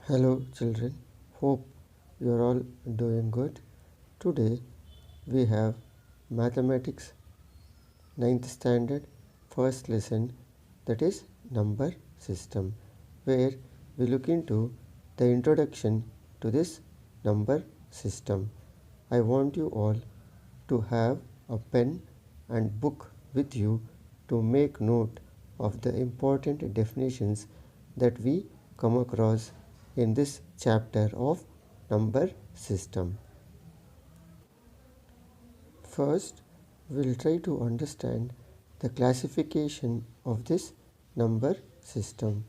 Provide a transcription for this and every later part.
Hello children, hope you are all doing good. Today we have mathematics ninth standard first lesson, that is number system, where we look into the introduction to this number system. I want you all to have a pen and book with you to make note of the important definitions that we come across in this chapter of number system. First, we'll try to understand the classification of this number system.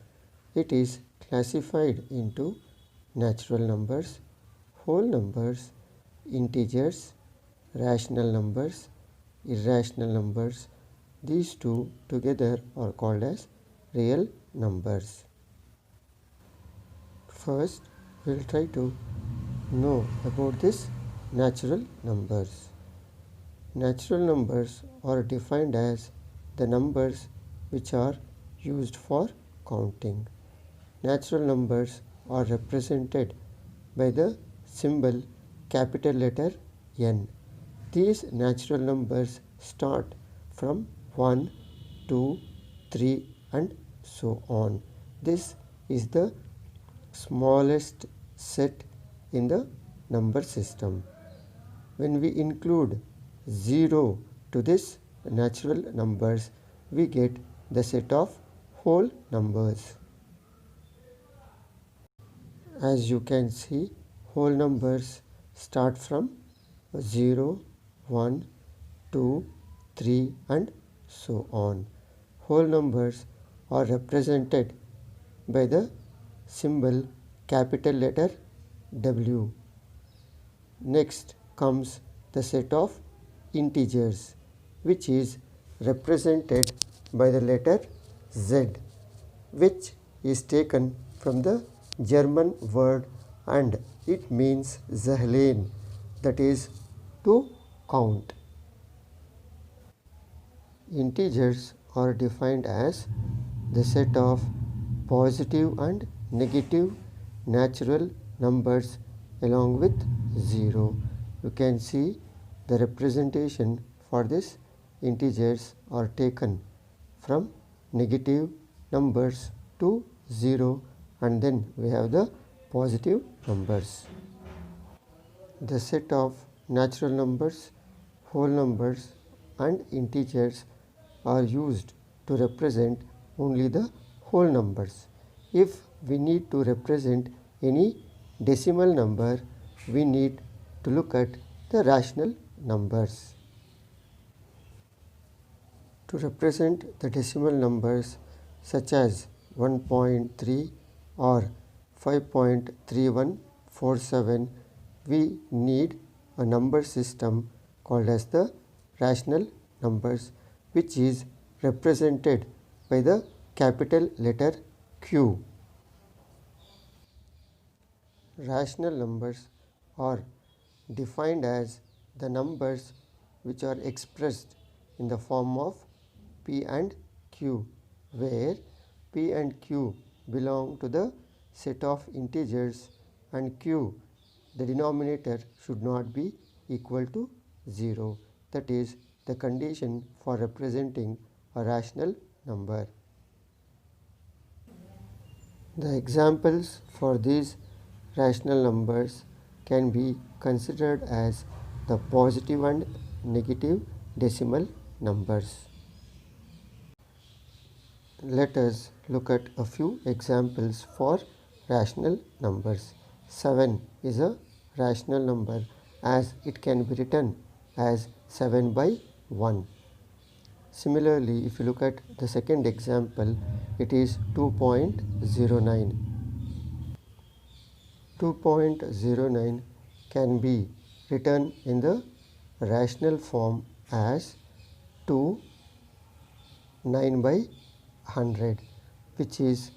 It is classified into natural numbers, whole numbers, integers, rational numbers, irrational numbers. These two together are called as real numbers. First, we'll try to know about this natural numbers. Natural numbers are defined as the numbers which are used for counting. Natural numbers are represented by the symbol capital letter N. These natural numbers start from 1, 2, 3 and so on. This is the smallest set in the number system. When we include 0 to this natural numbers, we get the set of whole numbers. As you can see, whole numbers start from 0, 1, 2, 3 and so on. Whole numbers are represented by the symbol capital letter W. Next comes the set of integers, which is represented by the letter Z, which is taken from the German word and it means zählen, that is to count. Integers are defined as the set of positive and negative natural numbers along with 0. You can see the representation for this integers are taken from negative numbers to 0 and then we have the positive numbers. The set of natural numbers, whole numbers and integers are used to represent only the whole numbers. If we need to represent any decimal number, we need to look at the rational numbers. To represent the decimal numbers such as 1.3 or 5.3147, we need a number system called as the rational numbers, which is represented by the capital letter Q. Rational numbers are defined as the numbers which are expressed in the form of P and Q, where P and Q belong to the set of integers and Q, the denominator, should not be equal to 0. That is the condition for representing a rational number. The examples for these rational numbers can be considered as the positive and negative decimal numbers. Let us look at a few examples for rational numbers. 7 is a rational number as it can be written as 7 by 1. Similarly, if you look at the second example, it is 2.09. 2.09 can be written in the rational form as 2 9 by 100, which is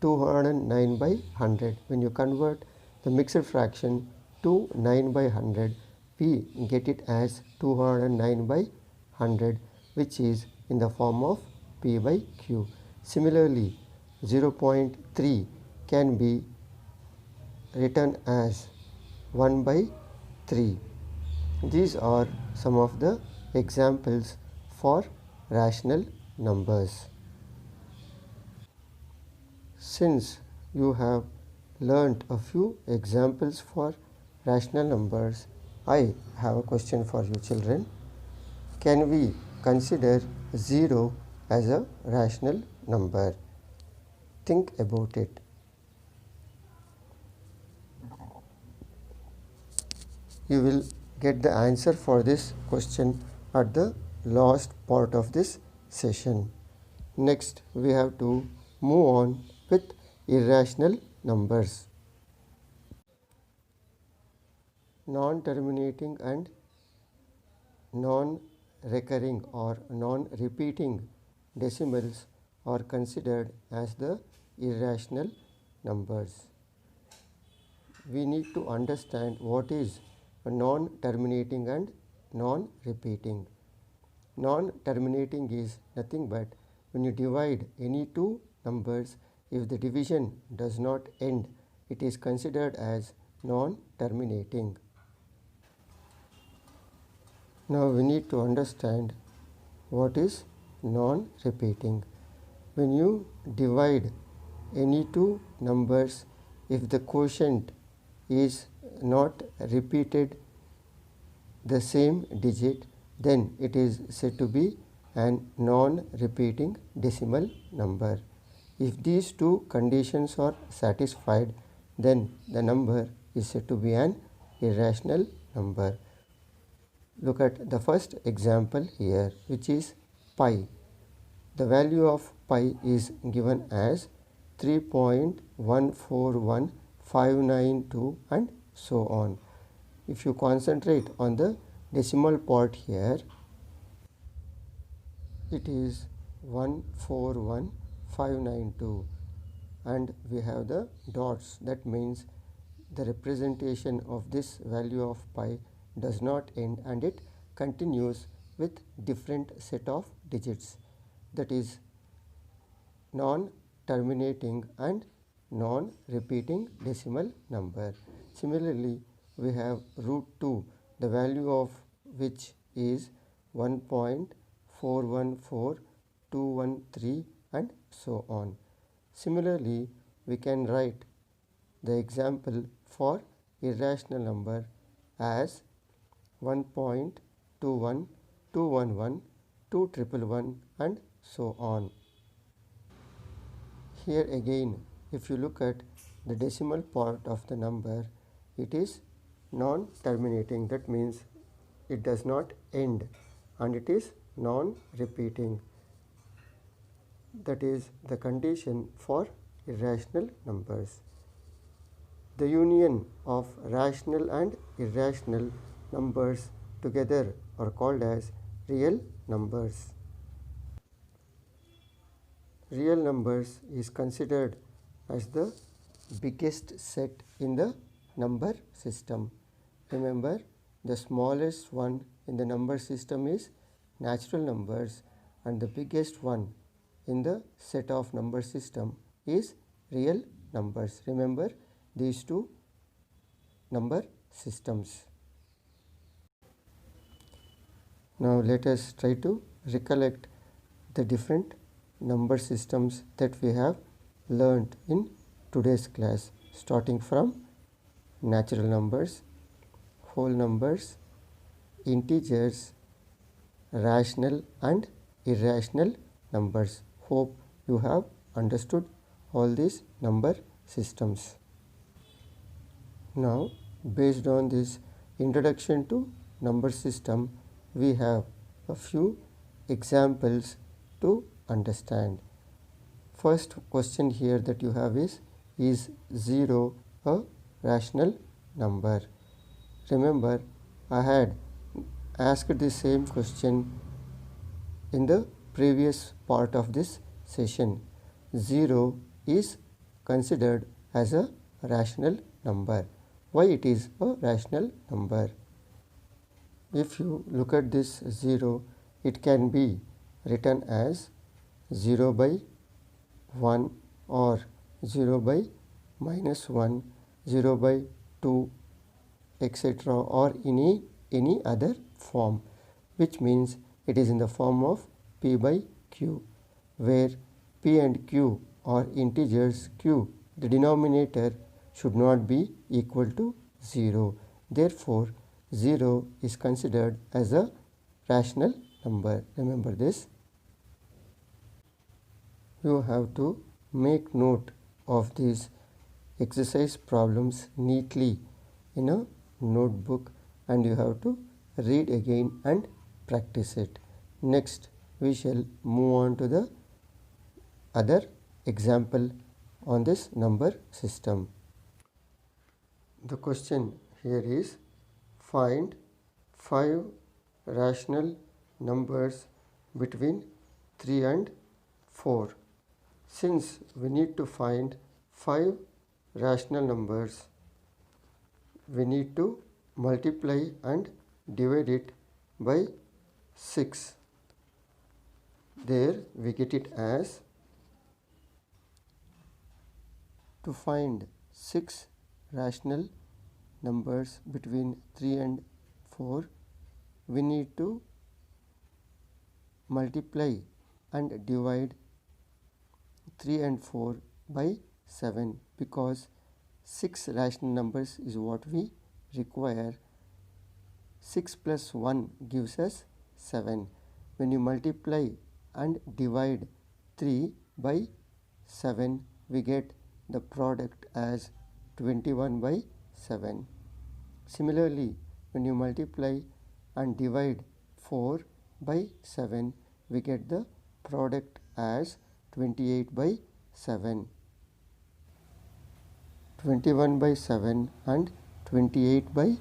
209 by 100. When you convert the mixed fraction to 9 by 100, we get it as 209 by 100, which is in the form of P by Q. Similarly, 0.3 can be written as 1 by 3. These are some of the examples for rational numbers. Since you have learnt a few examples for rational numbers, I have a question for you children. Can we consider 0 as a rational number? Think about it. You will get the answer for this question at the last part of this session. Next, we have to move on with irrational numbers. Non-terminating and non-recurring or non-repeating decimals are considered as the irrational numbers. We need to understand what is a non-terminating and non-repeating. Non-terminating is nothing but when you divide any two numbers, if the division does not end, it is considered as non-terminating. Now we need to understand what is non-repeating. When you divide any two numbers, if the quotient is not repeated the same digit, then it is said to be an non-repeating decimal number. If these two conditions are satisfied, then the number is said to be an irrational number. Look at the first example here, which is pi. The value of pi is given as 3.141592 and so on. If you concentrate on the decimal part here, it is 141592 and we have the dots. That means the representation of this value of pi does not end and it continues with different set of digits, that is non-terminating and non-repeating decimal number. Similarly, we have root 2, the value of which is 1.414213 and so on. Similarly, we can write the example for irrational number as 1.21, 211, 211 and so on. Here again, if you look at the decimal part of the number, it is non-terminating. That means it does not end and it is non-repeating. That is the condition for irrational numbers. The union of rational and irrational numbers together are called as real numbers. Real numbers is considered as the biggest set in the number system. Remember, the smallest one in the number system is natural numbers and the biggest one in the set of number system is real numbers. Remember these two number systems. Now let us try to recollect the different number systems that we have learnt in today's class, starting from natural numbers, whole numbers, integers, rational and irrational numbers. Hope you have understood all these number systems. Now, based on this introduction to number system, we have a few examples to understand. First question here that you have is 0 a rational number? Remember, I had asked the same question in the previous part of this session. 0 is considered as a rational number. Why it is a rational number? If you look at this 0, it can be written as 0 by 1 or 0 by -1, 0 by 2, etc., or any other form, which means it is in the form of p by q, where p and q are integers q. The denominator should not be equal to 0. Therefore, 0 is considered as a rational number. Remember this. You have to make note of these exercise problems neatly in a notebook, and you have to read again and practice it. Next, we shall move on to the other example on this number system. The question here is, find 5 rational numbers between 3 and 4. Since we need to find 5 rational numbers, we need to multiply and divide it by 6. There we get it as, to find 6 rational numbers between 3 and 4, we need to multiply and divide 3 and 4 by 7, because 6 rational numbers is what we require. 6 plus 1 gives us 7. When you multiply and divide 3 by 7, we get the product as 21 by 7. Similarly, when you multiply and divide 4 by 7, we get the product as 28 by 7. 21 by 7 and 28 by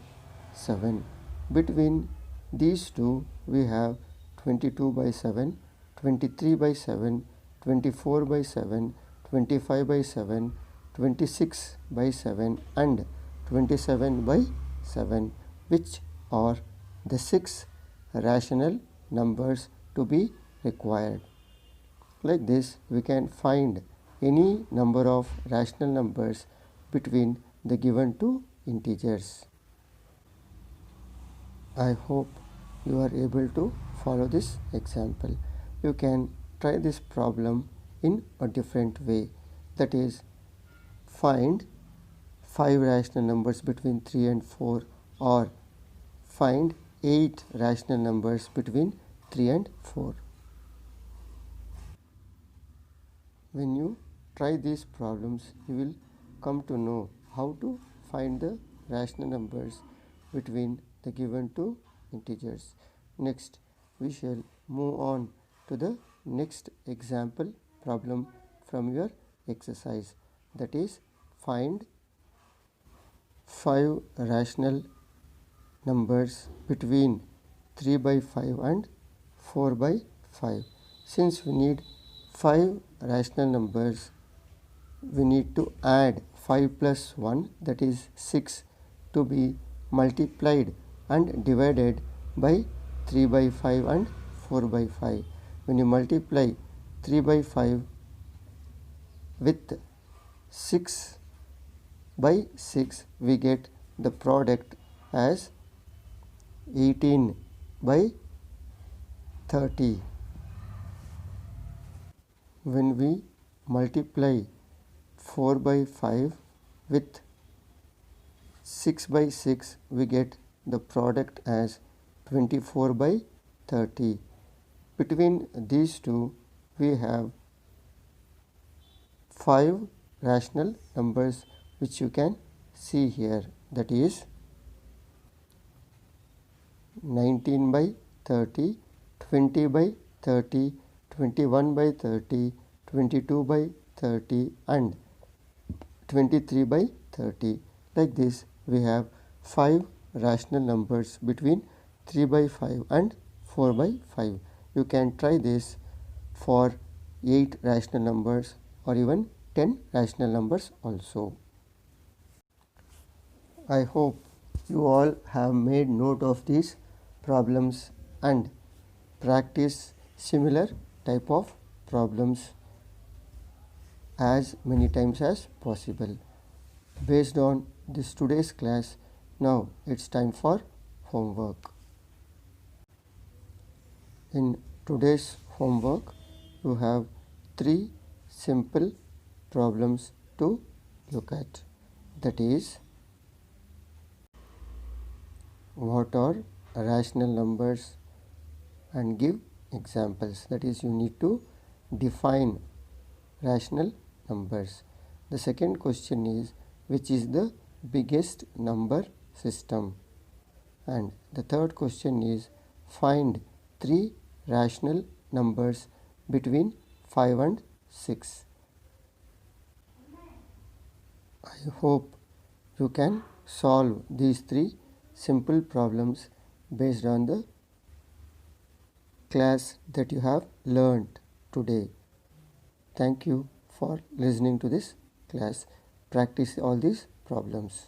7. Between these two, we have 22 by 7, 23 by 7, 24 by 7, 25 by 7, 26 by 7 and 27 by 7, which are the 6 rational numbers to be required. Like this, we can find any number of rational numbers between the given two integers. I hope you are able to follow this example. You can try this problem in a different way, that is, find 5 rational numbers between 3 and 4, or find 8 rational numbers between 3 and 4. When you try these problems, you will come to know how to find the rational numbers between the given two integers. Next, we shall move on to the next example problem from your exercise, that is, find 5 rational numbers between 3 by 5 and 4 by 5. Since we need 5 rational numbers, we need to add 5 plus 1, that is 6, to be multiplied and divided by 3 by 5 and 4 by 5. When you multiply 3 by 5 with 6 by 6, we get the product as 18 by 30. When we multiply 4 by 5 with 6 by 6, we get the product as 24 by 30. Between these two, we have 5 rational numbers, which you can see here, that is 19 by 30, 20 by 30, 21 by 30, 22 by 30 and 23 by 30. Like this, we have 5 rational numbers between 3 by 5 and 4 by 5. You can try this for 8 rational numbers or even 10 rational numbers also. I hope you all have made note of these problems and practice similar type of problems as many times as possible. Based on this today's class, now it's time for homework. In today's homework, you have 3 simple problems to look at. That is, what are rational numbers, and give examples. That is, you need to define rational numbers. The second question is, which is the biggest number system? And the third question is, find 3 rational numbers between 5 and 6. I hope you can solve these 3 simple problems based on the class that you have learned today. Thank you for listening to this class. Practice all these problems.